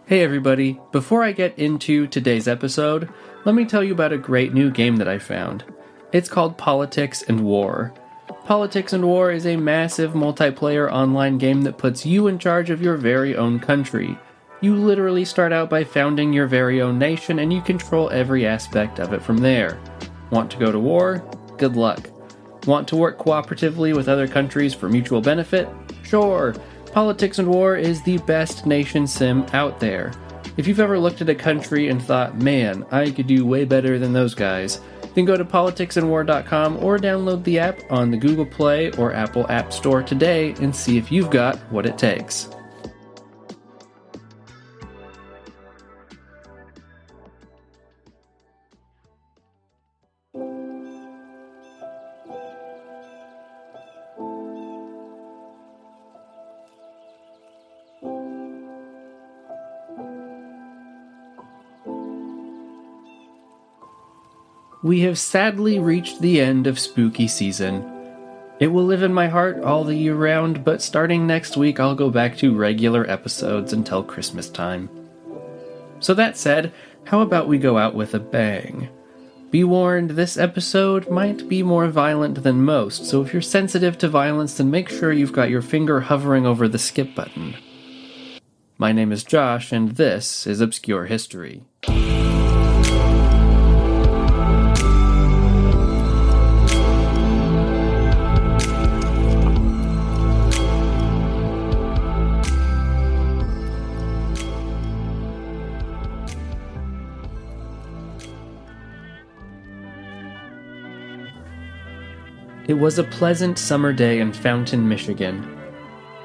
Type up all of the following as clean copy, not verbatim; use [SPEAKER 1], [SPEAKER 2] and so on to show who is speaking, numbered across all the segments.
[SPEAKER 1] Hey everybody, before I get into today's episode, let me tell you about a great new game that I found. It's called Politics and War. Politics and War is a massive multiplayer online game that puts you in charge of your very own country. You literally start out by founding your very own nation and you control every aspect of it from there. Want to go to war? Good luck. Want to work cooperatively with other countries for mutual benefit? Sure. Politics and War is the best nation sim out there. If you've ever looked at a country and thought, man, I could do way better than those guys, then go to politicsandwar.com or download the app on the Google Play or Apple App Store today and see if you've got what it takes. We have sadly reached the end of spooky season. It will live in my heart all the year round, but starting next week I'll go back to regular episodes until Christmas time. So that said, how about we go out with a bang? Be warned, this episode might be more violent than most, so if you're sensitive to violence, then make sure you've got your finger hovering over the skip button. My name is Josh, and this is Obscure History. It was a pleasant summer day in Fountain, Michigan.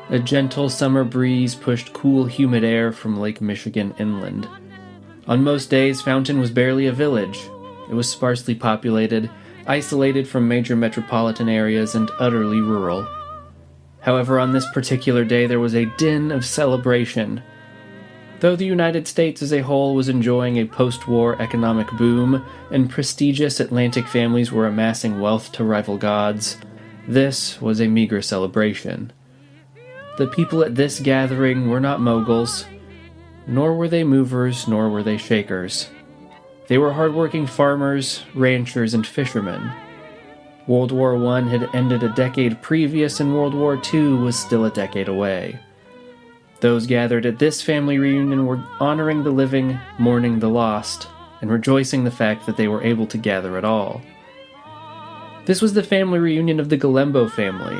[SPEAKER 1] A gentle summer breeze pushed cool, humid air from Lake Michigan inland. On most days, Fountain was barely a village. It was sparsely populated, isolated from major metropolitan areas, and utterly rural. However, on this particular day, there was a din of celebration. Though the United States as a whole was enjoying a post-war economic boom, and prestigious Atlantic families were amassing wealth to rival gods, this was a meager celebration. The people at this gathering were not moguls, nor were they movers, nor were they shakers. They were hardworking farmers, ranchers, and fishermen. World War I had ended a decade previous, and World War II was still a decade away. Those gathered at this family reunion were honoring the living, mourning the lost, and rejoicing the fact that they were able to gather at all. This was the family reunion of the Gulembo family,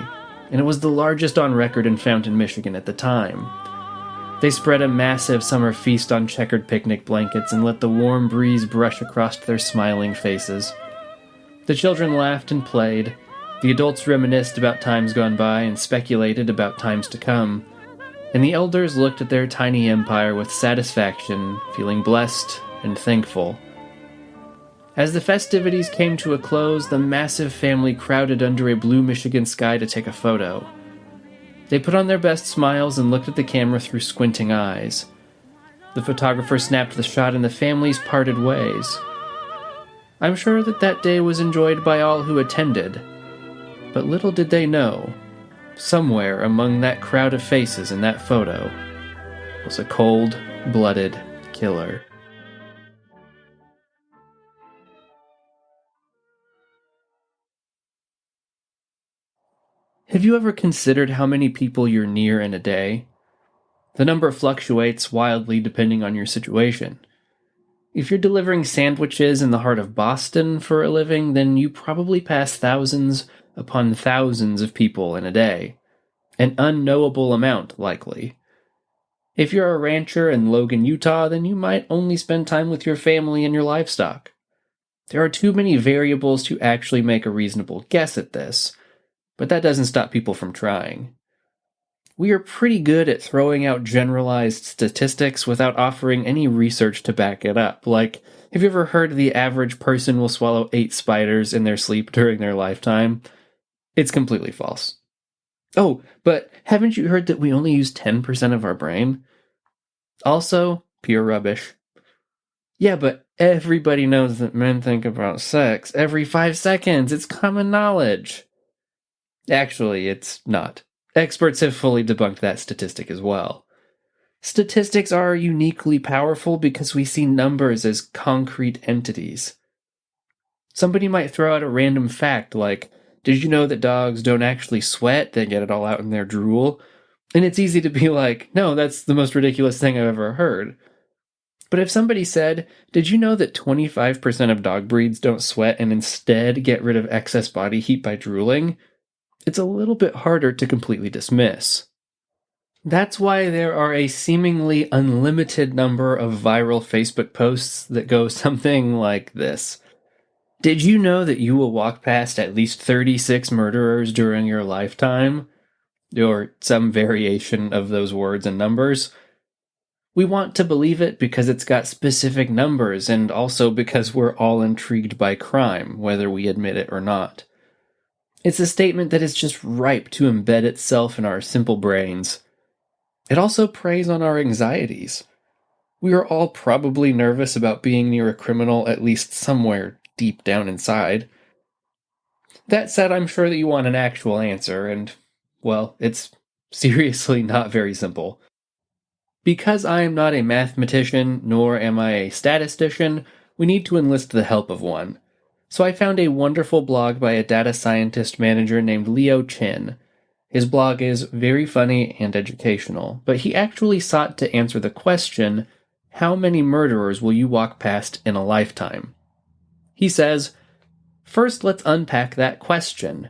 [SPEAKER 1] and it was the largest on record in Fountain, Michigan at the time. They spread a massive summer feast on checkered picnic blankets and let the warm breeze brush across their smiling faces. The children laughed and played, the adults reminisced about times gone by and speculated about times to come, and the elders looked at their tiny empire with satisfaction, feeling blessed and thankful. As the festivities came to a close, the massive family crowded under a blue Michigan sky to take a photo. They put on their best smiles and looked at the camera through squinting eyes. The photographer snapped the shot and the families parted ways. I'm sure that day was enjoyed by all who attended, but little did they know, somewhere among that crowd of faces in that photo was a cold-blooded killer. Have you ever considered how many people you're near in a day? The number fluctuates wildly depending on your situation. If you're delivering sandwiches in the heart of Boston for a living, then you probably pass thousands upon thousands of people in a day. An unknowable amount, likely. If you're a rancher in Logan, Utah, then you might only spend time with your family and your livestock. There are too many variables to actually make a reasonable guess at this, but that doesn't stop people from trying. We are pretty good at throwing out generalized statistics without offering any research to back it up. Like, have you ever heard the average person will swallow 8 spiders in their sleep during their lifetime? It's completely false. Oh, but haven't you heard that we only use 10% of our brain? Also, pure rubbish. Yeah, but everybody knows that men think about sex every 5 seconds. It's common knowledge. Actually, it's not. Experts have fully debunked that statistic as well. Statistics are uniquely powerful because we see numbers as concrete entities. Somebody might throw out a random fact like, did you know that dogs don't actually sweat? They get it all out in their drool. And it's easy to be like, no, that's the most ridiculous thing I've ever heard. But if somebody said, did you know that 25% of dog breeds don't sweat and instead get rid of excess body heat by drooling? It's a little bit harder to completely dismiss. That's why there are a seemingly unlimited number of viral Facebook posts that go something like this. Did you know that you will walk past at least 36 murderers during your lifetime? Or some variation of those words and numbers. We want to believe it because it's got specific numbers and also because we're all intrigued by crime, whether we admit it or not. It's a statement that is just ripe to embed itself in our simple brains. It also preys on our anxieties. We are all probably nervous about being near a criminal, at least somewhere deep down inside. That said, I'm sure that you want an actual answer, and, well, it's seriously not very simple. Because I am not a mathematician, nor am I a statistician, we need to enlist the help of one. So I found a wonderful blog by a data scientist manager named Leo Chin. His blog is very funny and educational, but he actually sought to answer the question, how many murderers will you walk past in a lifetime? He says, first let's unpack that question.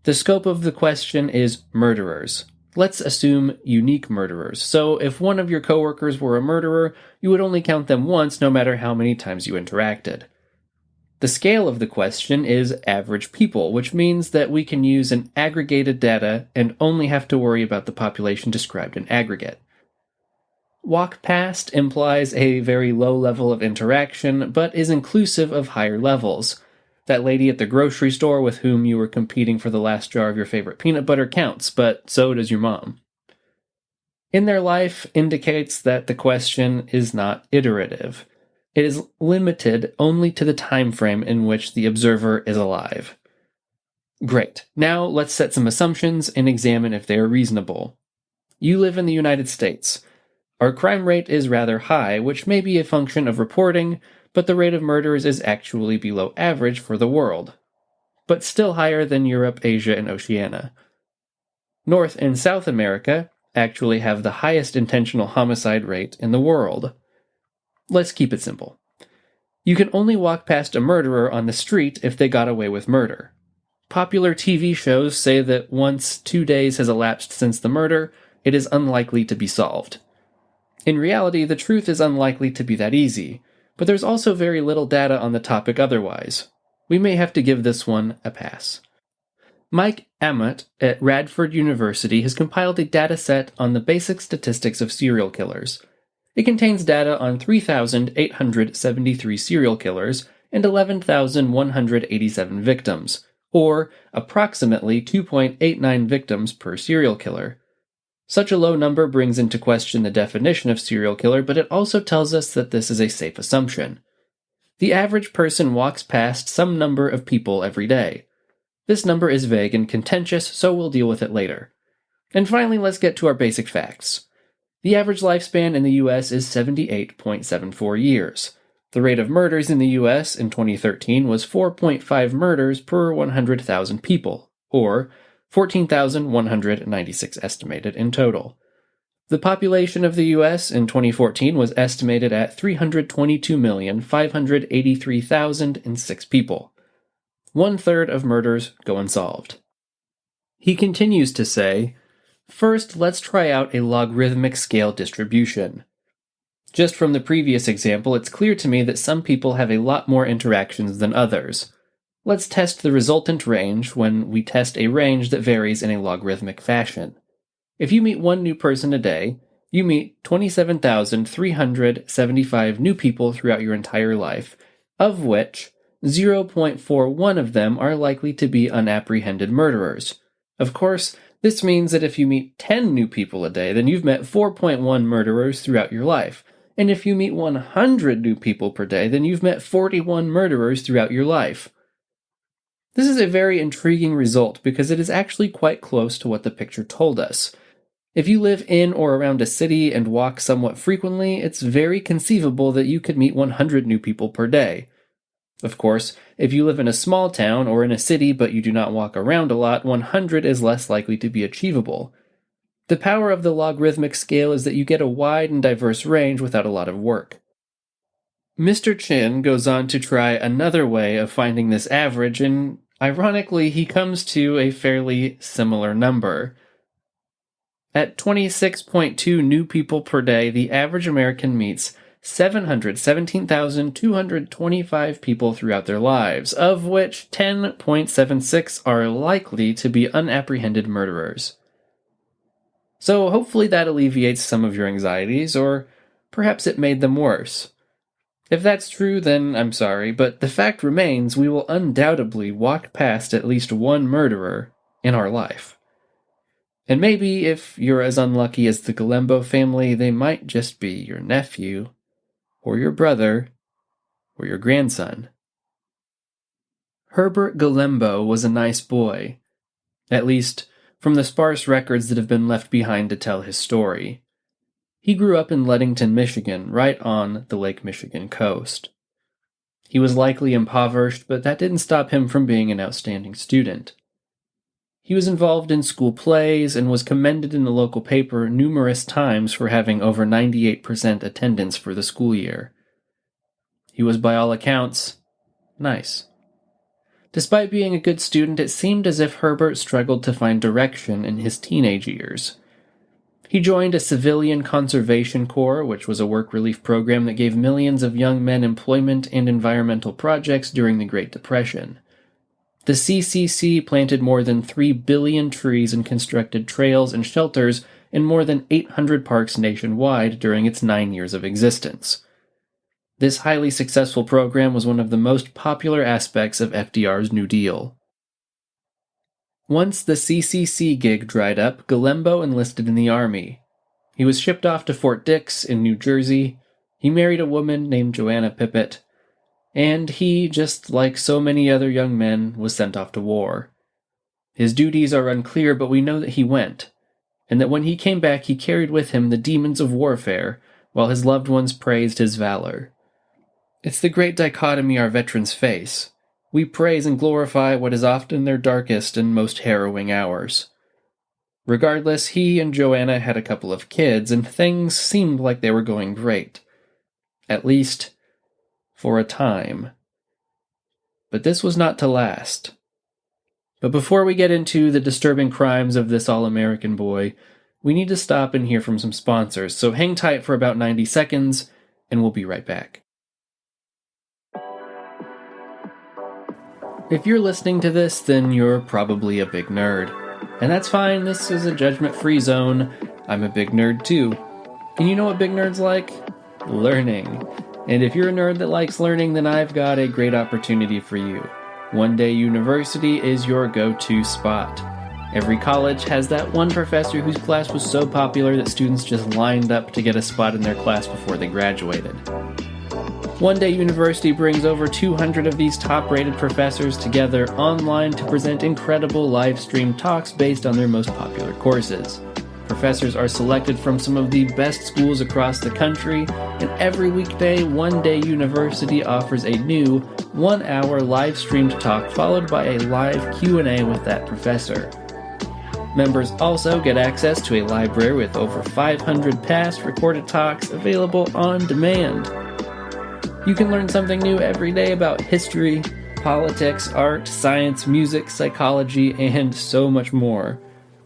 [SPEAKER 1] The scope of the question is murderers. Let's assume unique murderers. So if one of your coworkers were a murderer, you would only count them once no matter how many times you interacted. The scale of the question is average people, which means that we can use an aggregated data and only have to worry about the population described in aggregate. Walk past implies a very low level of interaction, but is inclusive of higher levels. That lady at the grocery store with whom you were competing for the last jar of your favorite peanut butter counts, but so does your mom. In their life indicates that the question is not iterative. It is limited only to the time frame in which the observer is alive. Great. Now let's set some assumptions and examine if they are reasonable. You live in the United States. Our crime rate is rather high, which may be a function of reporting, but the rate of murders is actually below average for the world, but still higher than Europe, Asia, and Oceania. North and South America actually have the highest intentional homicide rate in the world. Let's keep it simple. You can only walk past a murderer on the street if they got away with murder. Popular TV shows say that once 2 days has elapsed since the murder, it is unlikely to be solved. In reality, the truth is unlikely to be that easy, but there's also very little data on the topic otherwise. We may have to give this one a pass. Mike Amott at Radford University has compiled a data set on the basic statistics of serial killers. It contains data on 3,873 serial killers and 11,187 victims, or approximately 2.89 victims per serial killer. Such a low number brings into question the definition of serial killer, but it also tells us that this is a safe assumption. The average person walks past some number of people every day. This number is vague and contentious, so we'll deal with it later. And finally, let's get to our basic facts. The average lifespan in the US is 78.74 years. The rate of murders in the US in 2013 was 4.5 murders per 100,000 people, or 14,196 estimated in total. The population of the U.S. in 2014 was estimated at 322,583,006 people. 1/3 of murders go unsolved. He continues to say, first, let's try out a logarithmic scale distribution. Just from the previous example, it's clear to me that some people have a lot more interactions than others. Let's test the resultant range when we test a range that varies in a logarithmic fashion. If you meet one new person a day, you meet 27,375 new people throughout your entire life, of which 0.41 of them are likely to be unapprehended murderers. Of course, this means that if you meet 10 new people a day, then you've met 4.1 murderers throughout your life. And if you meet 100 new people per day, then you've met 41 murderers throughout your life. This is a very intriguing result because it is actually quite close to what the picture told us. If you live in or around a city and walk somewhat frequently, it's very conceivable that you could meet 100 new people per day. Of course, if you live in a small town or in a city but you do not walk around a lot, 100 is less likely to be achievable. The power of the logarithmic scale is that you get a wide and diverse range without a lot of work. Mr. Chin goes on to try another way of finding this average, and ironically, he comes to a fairly similar number. At 26.2 new people per day, the average American meets 717,225 people throughout their lives, of which 10.76 are likely to be unapprehended murderers. So hopefully that alleviates some of your anxieties, or perhaps it made them worse. If that's true, then I'm sorry, but the fact remains we will undoubtedly walk past at least one murderer in our life. And maybe if you're as unlucky as the Gulembo family, they might just be your nephew, or your brother, or your grandson. Herbert Gulembo was a nice boy, at least from the sparse records that have been left behind to tell his story. He grew up in Leadington, Michigan, right on the Lake Michigan coast. He was likely impoverished, but that didn't stop him from being an outstanding student. He was involved in school plays and was commended in the local paper numerous times for having over 98% attendance for the school year. He was, by all accounts, nice. Despite being a good student, it seemed as if Herbert struggled to find direction in his teenage years. He joined a civilian conservation corps, which was a work relief program that gave millions of young men employment and environmental projects during the Great Depression. The CCC planted more than 3 billion trees and constructed trails and shelters in more than 800 parks nationwide during its 9 years of existence. This highly successful program was one of the most popular aspects of FDR's New Deal. Once the CCC gig dried up, Gulembo enlisted in the Army. He was shipped off to Fort Dix in New Jersey. He married a woman named Joanna Pippett. And he, just like so many other young men, was sent off to war. His duties are unclear, but we know that he went, and that when he came back he carried with him the demons of warfare, while his loved ones praised his valor. It's the great dichotomy our veterans face. We praise and glorify what is often their darkest and most harrowing hours. Regardless, he and Joanna had a couple of kids, and things seemed like they were going great. At least, for a time. But this was not to last. But before we get into the disturbing crimes of this all-American boy, we need to stop and hear from some sponsors, so hang tight for about 90 seconds, and we'll be right back. If you're listening to this, then you're probably a big nerd. And that's fine, this is a judgment-free zone. I'm a big nerd too. And you know what big nerds like? Learning. And if you're a nerd that likes learning, then I've got a great opportunity for you. One Day University is your go-to spot. Every college has that one professor whose class was so popular that students just lined up to get a spot in their class before they graduated. One Day University brings over 200 of these top-rated professors together online to present incredible live-stream talks based on their most popular courses. Professors are selected from some of the best schools across the country, and every weekday, One Day University offers a new 1-hour live-streamed talk followed by a live Q&A with that professor. Members also get access to a library with over 500 past recorded talks available on demand. You can learn something new every day about history, politics, art, science, music, psychology, and so much more.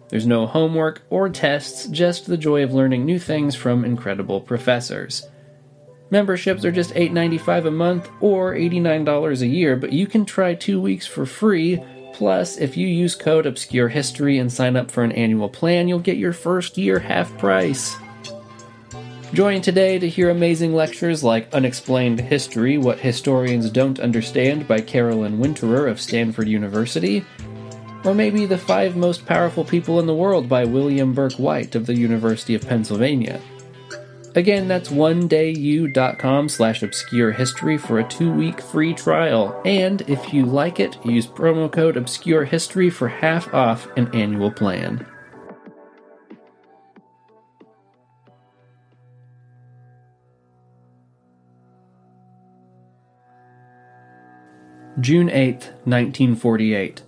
[SPEAKER 1] There's no homework or tests, just the joy of learning new things from incredible professors. Memberships are just $8.95 a month or $89 a year, but you can try 2 weeks for free. Plus, if you use code OBSCUREHISTORY and sign up for an annual plan, you'll get your first year half price. Join today to hear amazing lectures like Unexplained History, What Historians Don't Understand by Carolyn Winterer of Stanford University, or maybe The 5 Most Powerful People in the World by William Burke White of the University of Pennsylvania. Again, that's onedayu.com/obscurehistory for a 2-week free trial. And if you like it, use promo code OBSCUREHISTORY for half off an annual plan. June 8, 1948.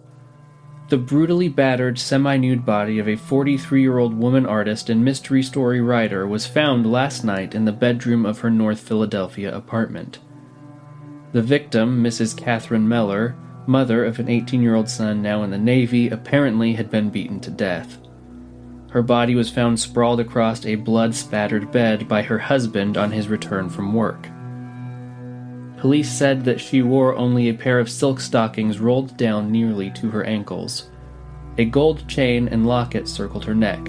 [SPEAKER 1] The brutally battered, semi-nude body of a 43-year-old woman artist and mystery story writer was found last night in the bedroom of her North Philadelphia apartment. The victim, Mrs. Catherine Meller, mother of an 18-year-old son now in the Navy, apparently had been beaten to death. Her body was found sprawled across a blood-spattered bed by her husband on his return from work. Police said that she wore only a pair of silk stockings rolled down nearly to her ankles. A gold chain and locket circled her neck.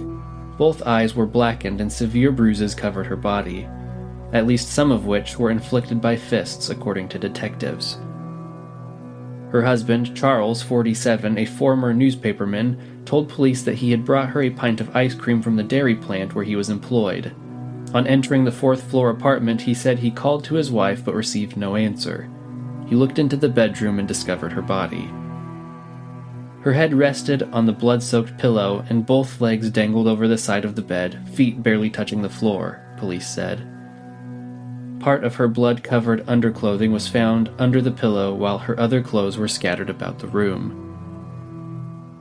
[SPEAKER 1] Both eyes were blackened and severe bruises covered her body, at least some of which were inflicted by fists, according to detectives. Her husband, Charles, 47, a former newspaperman, told police that he had brought her a pint of ice cream from the dairy plant where he was employed. On entering the fourth-floor apartment, he said he called to his wife but received no answer. He looked into the bedroom and discovered her body. Her head rested on the blood-soaked pillow, and both legs dangled over the side of the bed, feet barely touching the floor, police said. Part of her blood-covered underclothing was found under the pillow, while her other clothes were scattered about the room.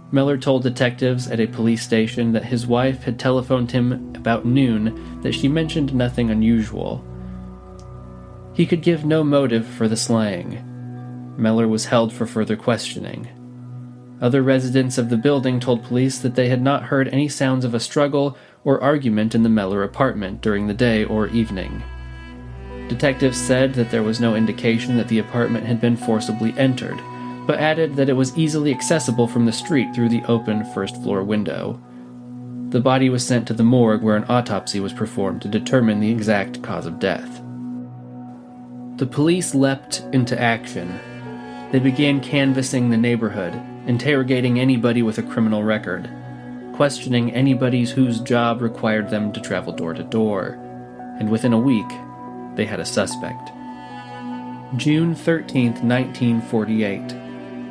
[SPEAKER 1] Meller told detectives at a police station that his wife had telephoned him about noon that she mentioned nothing unusual. He could give no motive for the slaying. Meller was held for further questioning. Other residents of the building told police that they had not heard any sounds of a struggle or argument in the Meller apartment during the day or evening. Detectives said that there was no indication that the apartment had been forcibly entered, but added that it was easily accessible from the street through the open first-floor window. The body was sent to the morgue where an autopsy was performed to determine the exact cause of death. The police leapt into action. They began canvassing the neighborhood, interrogating anybody with a criminal record, questioning anybody whose job required them to travel door to door, and within a week, they had a suspect. June 13, 1948.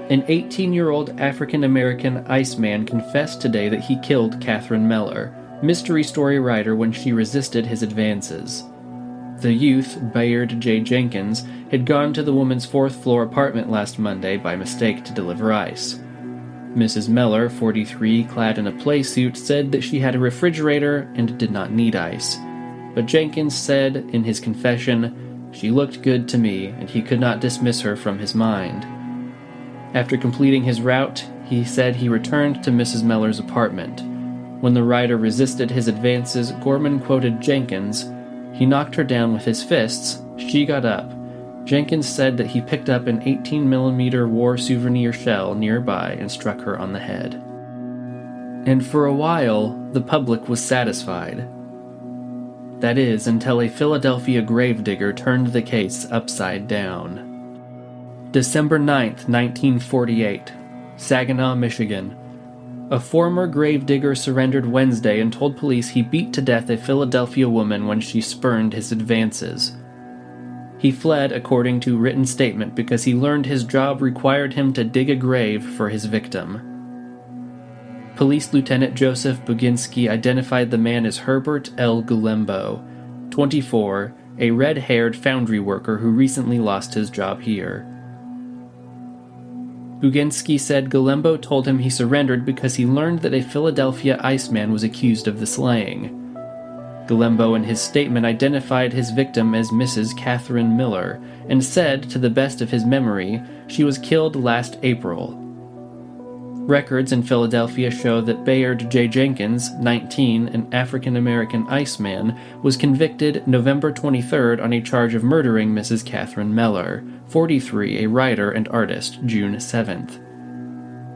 [SPEAKER 1] An 18-year-old African-American Iceman confessed today that he killed Catherine Meller, mystery story writer, when she resisted his advances. The youth, Bayard J. Jenkins, had gone to the woman's fourth-floor apartment last Monday by mistake to deliver ice. Mrs. Meller, 43, clad in a play suit, said that she had a refrigerator and did not need ice. But Jenkins said in his confession, "She looked good to me, and he could not dismiss her from his mind." After completing his route, he said he returned to Mrs. Meller's apartment. When the writer resisted his advances, Gorman quoted Jenkins, "He knocked her down with his fists. She got up." Jenkins said that he picked up an 18mm war souvenir shell nearby and struck her on the head. And for a while, the public was satisfied. That is, until a Philadelphia gravedigger turned the case upside down. December 9th, 1948, Saginaw, Michigan. A former gravedigger surrendered Wednesday and told police he beat to death a Philadelphia woman when she spurned his advances. He fled, according to written statement, because he learned his job required him to dig a grave for his victim. Police Lieutenant Joseph Buginski identified the man as Herbert L. Gulembo, 24, a red-haired foundry worker who recently lost his job here. Buginski said Gulembo told him he surrendered because he learned that a Philadelphia Iceman was accused of the slaying. Gulembo in his statement identified his victim as Mrs. Catherine Miller and said, to the best of his memory, she was killed last April. Records in Philadelphia show that Bayard J. Jenkins, 19, an African-American Iceman, was convicted November 23rd on a charge of murdering Mrs. Catherine Meller, 43, a writer and artist, June 7th.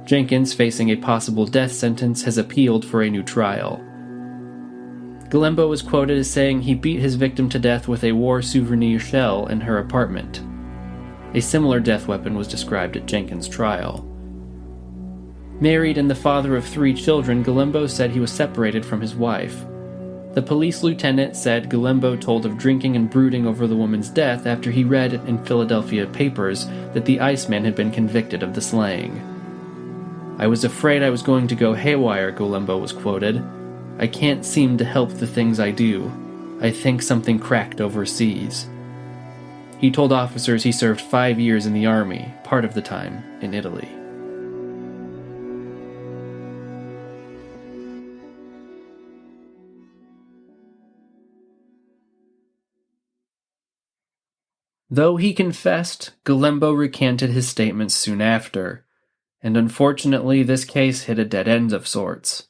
[SPEAKER 1] Jenkins, facing a possible death sentence, has appealed for a new trial. Gulembo was quoted as saying he beat his victim to death with a war souvenir shell in her apartment. A similar death weapon was described at Jenkins' trial. Married and the father of 3 children, Gulembo said he was separated from his wife. The police lieutenant said Gulembo told of drinking and brooding over the woman's death after he read in Philadelphia papers that the Iceman had been convicted of the slaying. "I was afraid I was going to go haywire," Gulembo was quoted. "I can't seem to help the things I do. I think something cracked overseas." He told officers he served 5 years in the army, part of the time in Italy. Though he confessed, Gulembo recanted his statements soon after, and unfortunately this case hit a dead end of sorts.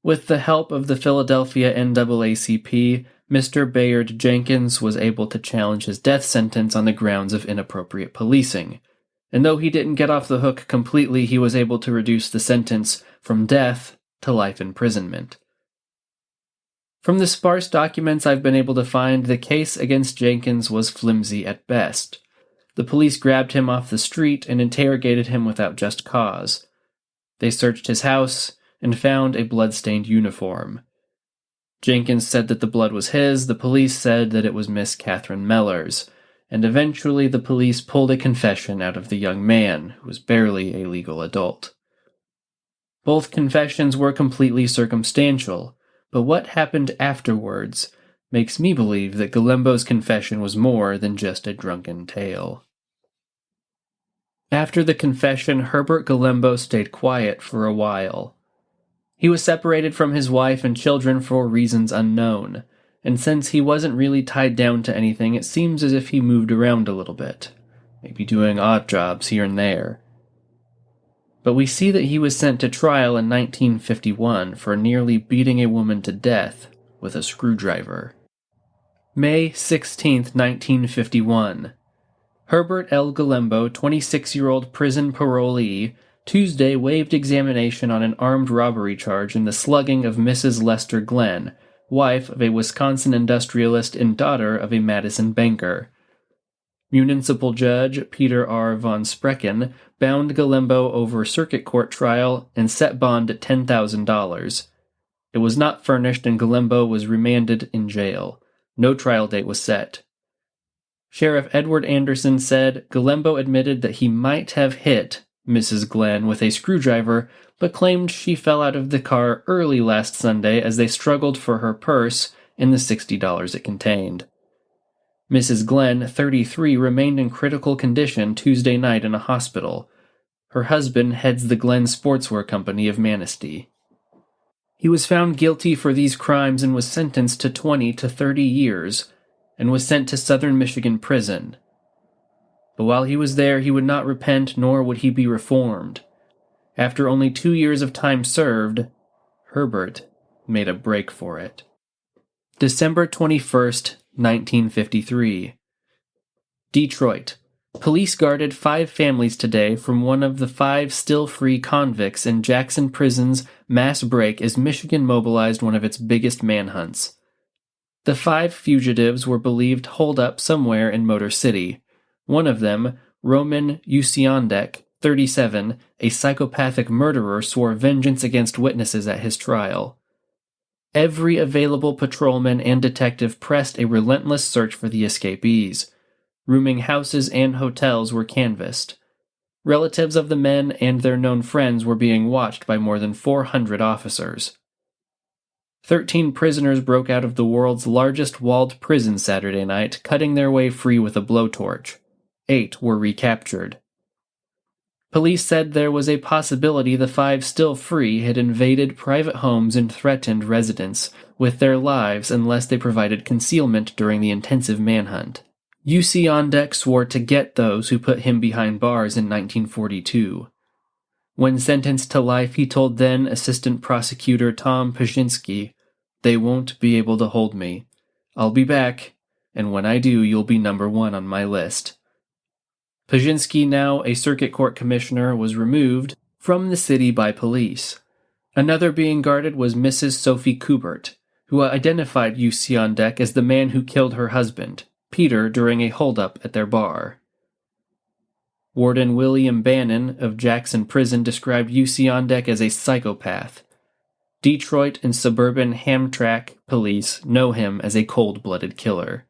[SPEAKER 1] With the help of the Philadelphia NAACP, Mr. Bayard Jenkins was able to challenge his death sentence on the grounds of inappropriate policing, and though he didn't get off the hook completely, he was able to reduce the sentence from death to life imprisonment. From the sparse documents I've been able to find, the case against Jenkins was flimsy at best. The police grabbed him off the street and interrogated him without just cause. They searched his house and found a blood-stained uniform. Jenkins said that the blood was his, the police said that it was Miss Catherine Mellor's, and eventually the police pulled a confession out of the young man, who was barely a legal adult. Both confessions were completely circumstantial, but what happened afterwards makes me believe that Gulembo's confession was more than just a drunken tale. After the confession, Herbert Gulembo stayed quiet for a while. He was separated from his wife and children for reasons unknown, and since he wasn't really tied down to anything, it seems as if he moved around a little bit, maybe doing odd jobs here and there. But we see that he was sent to trial in 1951 for nearly beating a woman to death with a screwdriver. May 16, 1951. Herbert L. Gulembo, 26-year-old prison parolee, Tuesday waived examination on an armed robbery charge in the slugging of Mrs. Lester Glenn, wife of a Wisconsin industrialist and daughter of a Madison banker. Municipal Judge Peter R. von Sprecken bound Gulembo over circuit court trial and set bond at $10,000. It was not furnished and Gulembo was remanded in jail. No trial date was set. Sheriff Edward Anderson said Gulembo admitted that he might have hit Mrs. Glenn with a screwdriver, but claimed she fell out of the car early last Sunday as they struggled for her purse and the $60 it contained. Mrs. Glenn, 33, remained in critical condition Tuesday night in a hospital. Her husband heads the Glenn Sportswear Company of Manistee. He was found guilty for these crimes and was sentenced to 20 to 30 years, and was sent to Southern Michigan prison. But while he was there, he would not repent, nor would he be reformed. After only 2 years of time served, Herbert made a break for it. December 21st, 1953. Detroit. Police guarded 5 families today from one of the 5 still-free convicts in Jackson Prison's mass break as Michigan mobilized one of its biggest manhunts. The 5 fugitives were believed holed up somewhere in Motor City. One of them, Roman Usiondek, 37, a psychopathic murderer, swore vengeance against witnesses at his trial. Every available patrolman and detective pressed a relentless search for the escapees. Rooming houses and hotels were canvassed. Relatives of the men and their known friends were being watched by more than 400 officers. 13 prisoners broke out of the world's largest walled prison Saturday night, cutting their way free with a blowtorch. 8 were recaptured. Police said there was a possibility the 5 still free had invaded private homes and threatened residents with their lives unless they provided concealment during the intensive manhunt. Usiondek swore to get those who put him behind bars in 1942. When sentenced to life, he told then Assistant Prosecutor Tom Pajinski, "They won't be able to hold me. I'll be back, and when I do, you'll be number 1 on my list." Pajinski, now a circuit court commissioner, was removed from the city by police. Another being guarded was Mrs. Sophie Kubert, who identified Usiondek as the man who killed her husband, Peter, during a holdup at their bar. Warden William Bannon of Jackson Prison described Usiondek as a psychopath. Detroit and suburban Hamtramck police know him as a cold-blooded killer.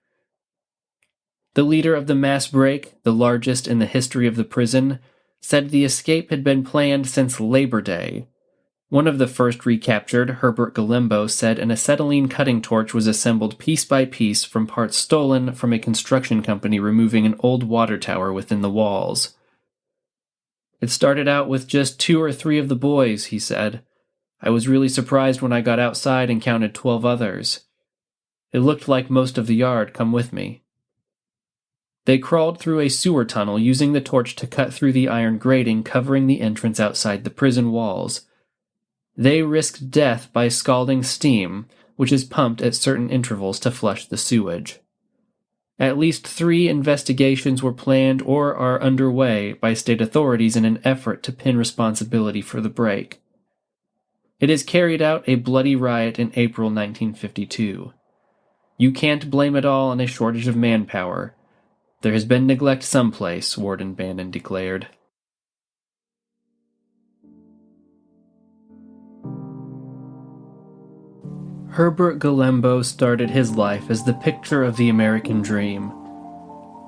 [SPEAKER 1] The leader of the mass break, the largest in the history of the prison, said the escape had been planned since Labor Day. One of the first recaptured, Herbert Gulembo, said an acetylene cutting torch was assembled piece by piece from parts stolen from a construction company removing an old water tower within the walls. "It started out with just 2 or 3 of the boys," he said. "I was really surprised when I got outside and counted 12 others. It looked like most of the yard come with me." They crawled through a sewer tunnel using the torch to cut through the iron grating covering the entrance outside the prison walls. They risked death by scalding steam, which is pumped at certain intervals to flush the sewage. At least 3 investigations were planned or are underway by state authorities in an effort to pin responsibility for the break. It has carried out a bloody riot in April 1952. You can't blame it all on a shortage of manpower. There has been neglect someplace, Warden Bannon declared. Herbert Gulembo started his life as the picture of the American dream.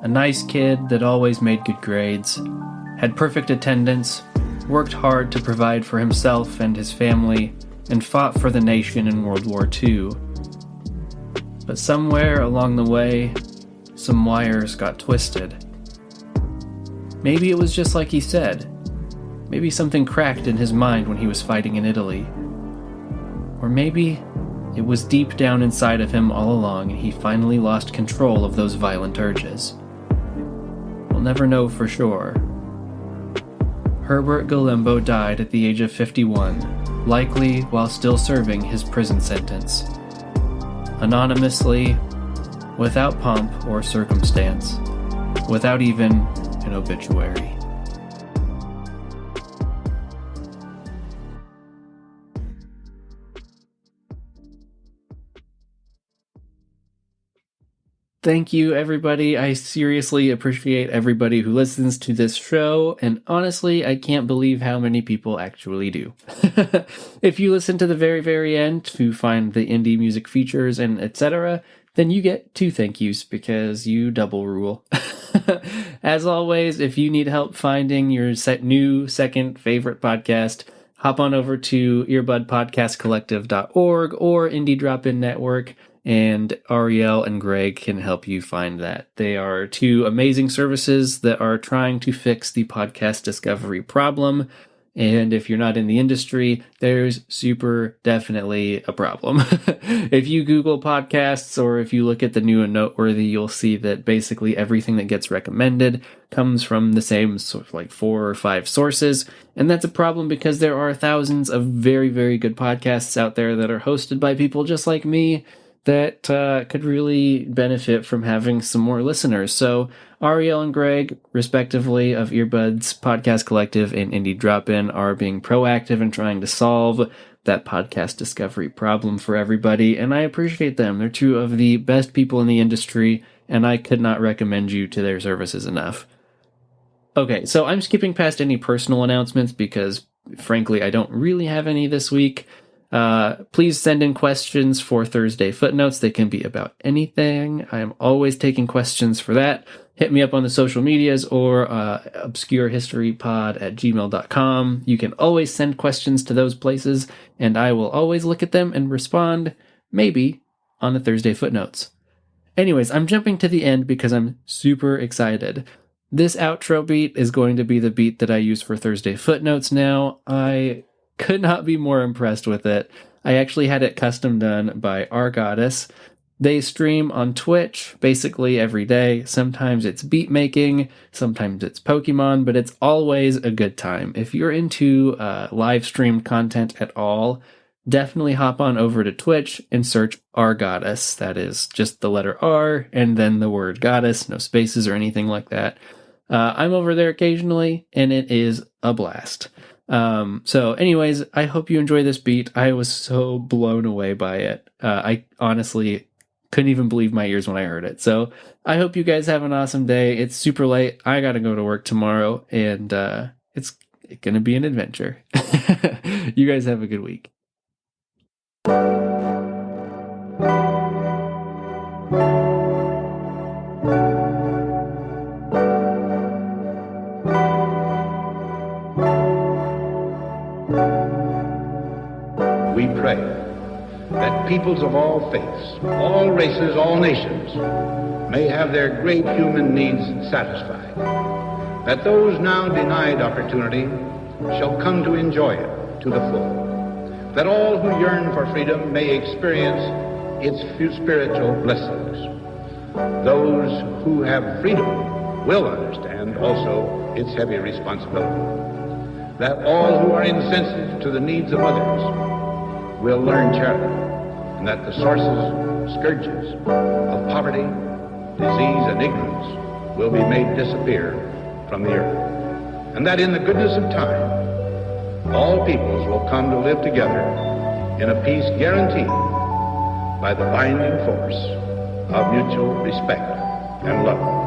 [SPEAKER 1] A nice kid that always made good grades, had perfect attendance, worked hard to provide for himself and his family, and fought for the nation in World War II. But somewhere along the way, some wires got twisted. Maybe it was just like he said. Maybe something cracked in his mind when he was fighting in Italy. Or maybe it was deep down inside of him all along and he finally lost control of those violent urges. We'll never know for sure. Herbert Gulembo died at the age of 51, likely while still serving his prison sentence. Anonymously, without pomp or circumstance, without even an obituary. Thank you, everybody. I seriously appreciate everybody who listens to this show, and honestly, I can't believe how many people actually do. If you listen to the very, very end to find the indie music features and etc., then you get 2 thank yous because you double rule. As always, if you need help finding your new second favorite podcast, hop on over to earbudpodcastcollective.org or Indie Drop-In Network, and Ariel and Greg can help you find that. They are 2 amazing services that are trying to fix the podcast discovery problem. And if you're not in the industry, there's super definitely a problem. If you Google podcasts or if you look at the new and noteworthy, you'll see that basically everything that gets recommended comes from the same sort of like 4 or 5 sources. And that's a problem because there are thousands of very, very good podcasts out there that are hosted by people just like me that could really benefit from having some more listeners. So Ariel and Greg, respectively, of Earbuds Podcast Collective and Indie Drop-In, are being proactive in trying to solve that podcast discovery problem for everybody, and I appreciate them. They're 2 of the best people in the industry, and I could not recommend you to their services enough. Okay, so I'm skipping past any personal announcements because, frankly, I don't really have any this week. Please send in questions for Thursday footnotes. They can be about anything. I am always taking questions for that. Hit me up on the social medias or obscurehistorypod@gmail.com. You can always send questions to those places, and I will always look at them and respond, maybe, on the Thursday footnotes. Anyways, I'm jumping to the end because I'm super excited. This outro beat is going to be the beat that I use for Thursday footnotes now. I could not be more impressed with it. I actually had it custom done by Our Goddess. They stream on Twitch basically every day. Sometimes it's beat making, sometimes it's Pokemon, but it's always a good time. If you're into live streamed content at all, definitely hop on over to Twitch and search Our Goddess. That is just the letter R and then the word goddess, no spaces or anything like that. I'm over there occasionally, and it is a blast. So anyways, I hope you enjoy this beat. I was so blown away by it. I honestly couldn't even believe my ears when I heard it. So I hope you guys have an awesome day. It's super late. I gotta go to work tomorrow, and it's gonna be an adventure. You guys have a good week.
[SPEAKER 2] peoples of all faiths, all races, all nations may have their great human needs satisfied, that those now denied opportunity shall come to enjoy it to the full, that all who yearn for freedom may experience its spiritual blessings. Those who have freedom will understand also its heavy responsibility, that all who are insensitive to the needs of others will learn charity, and that the sources, scourges of poverty, disease, and ignorance will be made disappear from the earth, and that in the goodness of time, all peoples will come to live together in a peace guaranteed by the binding force of mutual respect and love.